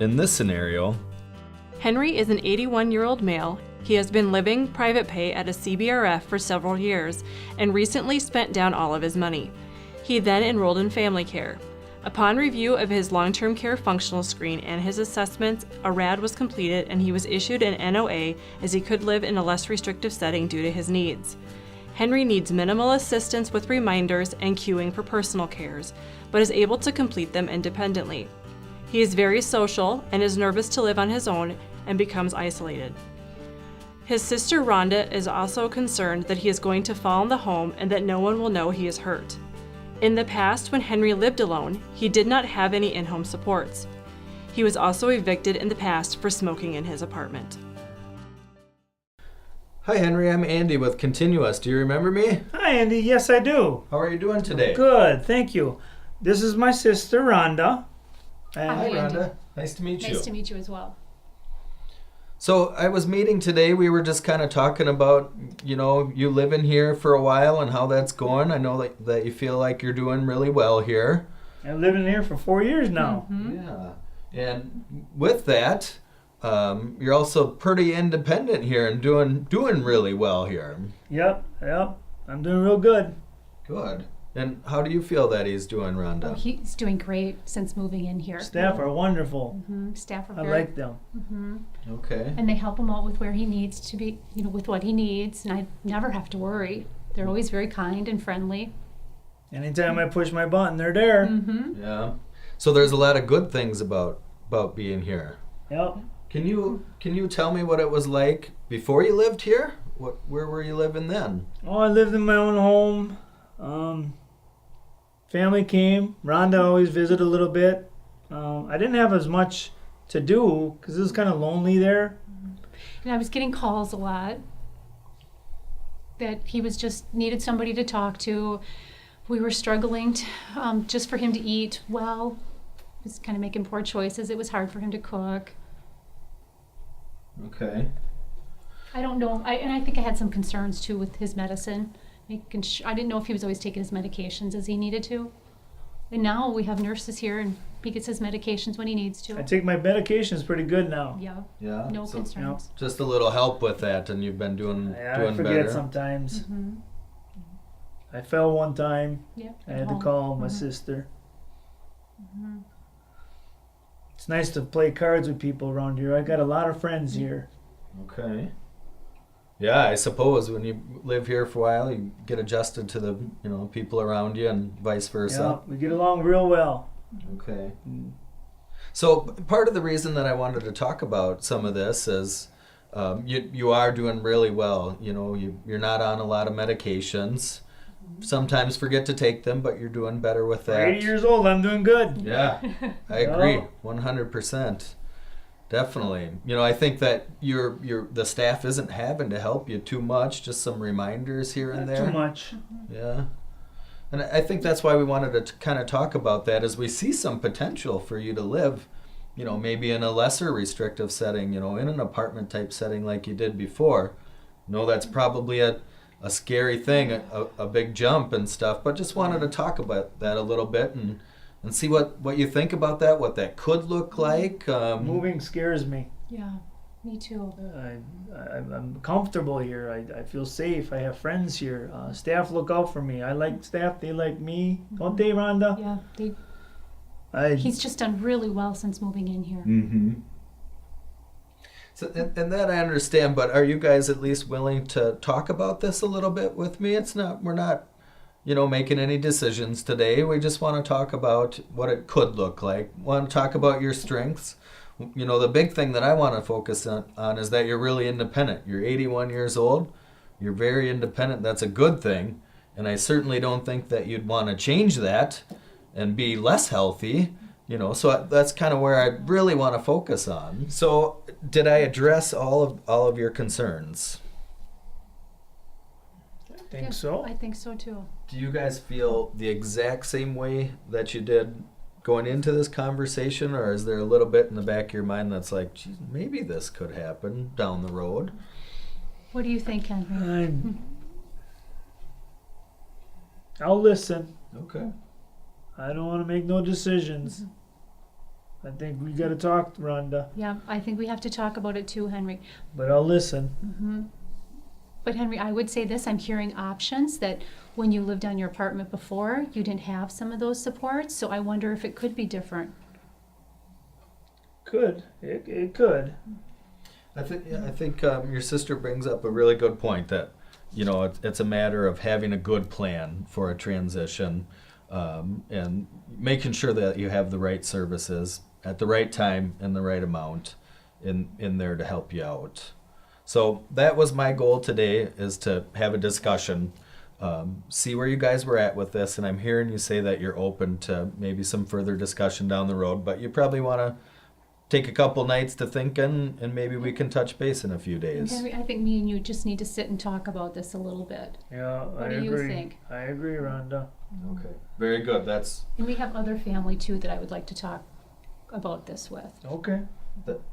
In this scenario, Henry is an 81-year-old male. He has been living private pay at a CBRF for several years and recently spent down all of his money. He then enrolled in family care. Upon review of his long-term care functional screen and his assessments, a RAD was completed and he was issued an NOA as he could live in a less restrictive setting due to his needs. Henry needs minimal assistance with reminders and queuing for personal cares, but is able to complete them independently. He is very social and is nervous to live on his own and becomes isolated. His sister Rhonda is also concerned that he is going to fall in the home and that no one will know he is hurt. In the past, when Henry lived alone, he did not have any in-home supports. He was also evicted in the past for smoking in his apartment. Hi Henry, I'm Andy with Continuous. Do you remember me? Hi, Andy. Yes, I do. How are you doing today? Good, thank you. This is my sister, Rhonda. Hi Andy. Rhonda, nice to meet you. Nice to meet you as well. So I was meeting today, we were just kind of talking about, you living here for a while and how that's going. I know that you feel like you're doing really well here. I've lived in here for 4 years now. Yeah. And with that, you're also pretty independent here and doing really well here. Yep. I'm doing real good. Good. And how do you feel that he's doing, Rhonda? Oh, he's doing great since moving in here. Staff are wonderful. Staff are I very, like them. Okay. and they help him out with where he needs to be, with what he needs, and I never have to worry. They're always very kind and friendly. Anytime I push my button, they're there. Yeah. So there's a lot of good things about being here. Yep. Can you tell me what it was like before you lived here? Where were you living then? Oh, I lived in my own home. Family came. Rhonda always visited a little bit. I didn't have as much to do because it was kind of lonely there. And I was getting calls a lot that he was just needed somebody to talk to. We were struggling to, just for him to eat well. He was kind of making poor choices. It was hard for him to cook. Okay. I don't know. And I think I had some concerns too with his medicine. I didn't know if he was always taking his medications as he needed to. And now we have nurses here and he gets his medications when he needs to. I take my medications pretty good now. Yeah. Yeah. No So concerns. just a little help with that, and you've been doing I forget better. sometimes. I fell one time. Yeah. I had to call my sister. It's nice to play cards with people around here. I got a lot of friends here. Okay. Yeah, I suppose when you live here for a while, you get adjusted to the people around you, and vice versa. Yeah, we get along real well. Okay. So part of the reason that I wanted to talk about some of this is you are doing really well. You're not on a lot of medications. Sometimes forget to take them, but you're doing better with that. 80 years old, I'm doing good. Yeah, I agree, 100%. Definitely. I think that the staff isn't having to help you too much, just some reminders here and Not there. too much. Yeah. And I think that's why we wanted to kind of talk about that, is we see some potential for you to live, maybe in a lesser restrictive setting, in an apartment type setting like you did before. That's probably a scary thing, a big jump and stuff, but just wanted to talk about that a little bit and see what you think about that, what that could look like. Moving scares me. Yeah. Me too. I'm comfortable here. I feel safe. I have friends here. Staff look out for me. I like staff. They like me. Don't they, Rhonda? Yeah. He's just done really well since moving in here. Mm-hmm. So, and that I understand, but are you guys at least willing to talk about this a little bit with me? We're not, making any decisions today. We just want to talk about what it could look like. Want to talk about your strengths. The big thing that I want to focus on is that you're really independent. You're 81 years old. You're very independent. That's a good thing. And I certainly don't think that you'd want to change that and be less healthy. So that's kind of where I really want to focus on. So did I address all of your concerns? I think so. I think so too. Do you guys feel the exact same way that you did going into this conversation, or is there a little bit in the back of your mind that's like, geez, maybe this could happen down the road? What do you think, Henry? I'll listen. Okay. I don't want to make no decisions. I think we gotta talk, Rhonda, Yeah, I think we have to talk about it too, Henry. but I'll listen. Hmm. But Henry, I would say this, I'm hearing options that when you lived on your apartment before, you didn't have some of those supports, so I wonder if it could be different. Could, it could. I think your sister brings up a really good point that, you know, it's a matter of having a good plan for a transition, and making sure that you have the right services at the right time and the right amount in there to help you out. So that was my goal today, is to have a discussion, see where you guys were at with this, and I'm hearing you say that you're open to maybe some further discussion down the road, but you probably want to take a couple nights to think, and maybe we can touch base in a few And days. Henry, I think me and you just need to sit and talk about this a little bit. Yeah, What I do agree. you think? I agree, Rhonda. Okay, very good. And we have other family too that I would like to talk about this with. Okay.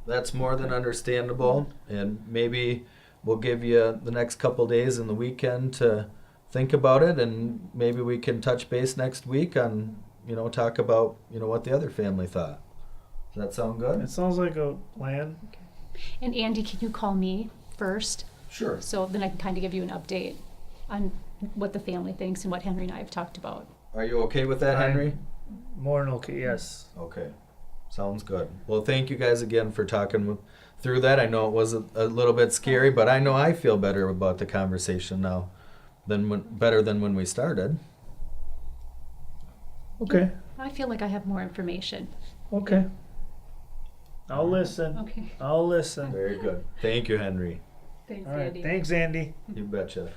That's more than understandable, and maybe we'll give you the next couple days and the weekend to think about it, and maybe we can touch base next week on, talk about, what the other family thought. Does that sound good? It sounds like a plan. And Andy, can you call me first? Sure. So then I can kind of give you an update on what the family thinks and what Henry and I have talked about. Are you okay with that, Henry? More than okay, yes. Okay. Sounds good. Well, thank you guys again for talking through that. I know it was a little bit scary, but I know I feel better about the conversation now better than when we started. Okay. I feel like I have more information. Okay. I'll listen. Okay. I'll listen. Very good. Thank you, Henry. Thanks, All right. Andy. Thanks, Andy. You betcha.